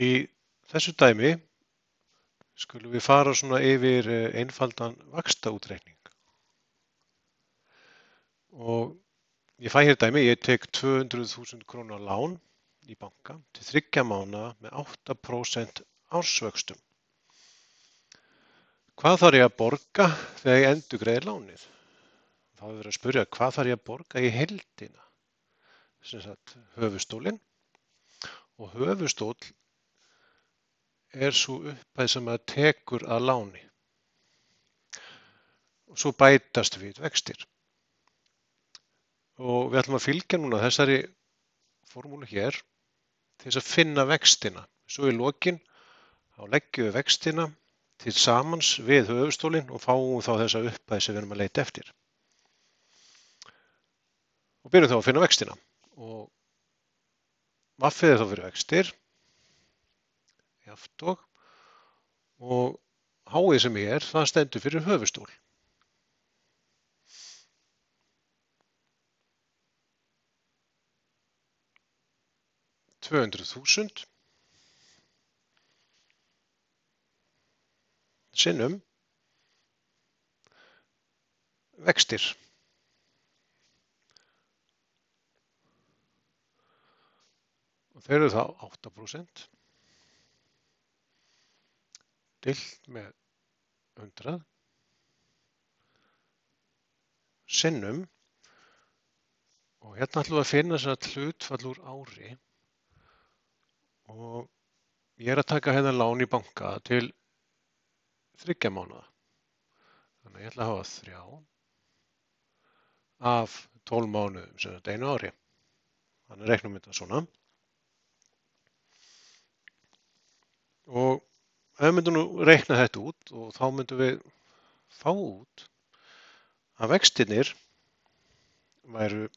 Í þessu dæmi skulum við fara svona yfir einfaldan vaxtaútreikning. Og ég fæ hér dæmi, ég tek 200.000 króna lán í banka til 3 mánaða með 8% ársvöxtum. Hvað þarf ég að borga þegar ég endurgreiði lánið? Þá er verið að spyrja hvað þarf ég að borga í heildina? Sem sagt höfuðstólinn, og höfuðstóll er sú upphæð sem maður tekur að láni. Og svo bætast við vextir. Og við ætlum að fylgja núna þessari formúlu hér til þess að finna vextina. Svo í lokin þá leggjum við vextina til samans við höfuðstólinn og fáum þá þessa upphæð sem við erum að leita eftir. Og byrjum þá að finna vextina. Og vaffið er þá fyrir vextir, jaft og háið sem er, það stendur fyrir höfuðstól. $200.000 sinnum vextir. Og þeir eru þá 8% deilt með 100 sinnum, og hérna ætlum við að finna þess að hlutfall úr ári, og ég er að taka hérna lán í banka til 3 mánaða. Þannig að ég ætla að hafa 3 af 12 mánuðum, sem þetta einu ári. Þannig reiknum við þetta svona. Og ef við myndum nú reikna þetta út, og þá myndum við fá út að vextirnir væru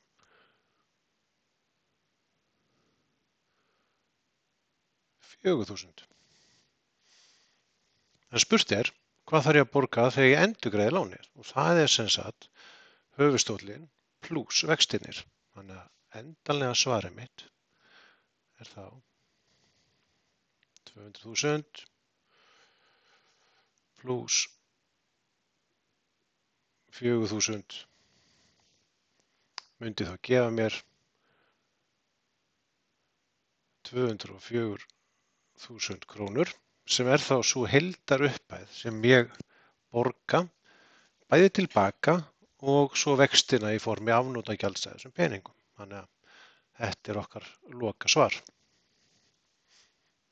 4.000. En spurt er, hvað þarf ég að borga þegar ég endurgreiði lánið? Og það er sem sagt höfuðstóllinn plús vextirnir. Þannig að endanlega svarið mitt er þá 200.000 plús 4.000 myndi þá gefa mér 204.000 krónur, sem er þá sú heildarupphæð sem ég borga bæði tilbaka og svo vextina í formi afnotagjalds af þessum peningum. Þannig að þetta er okkar lokasvar.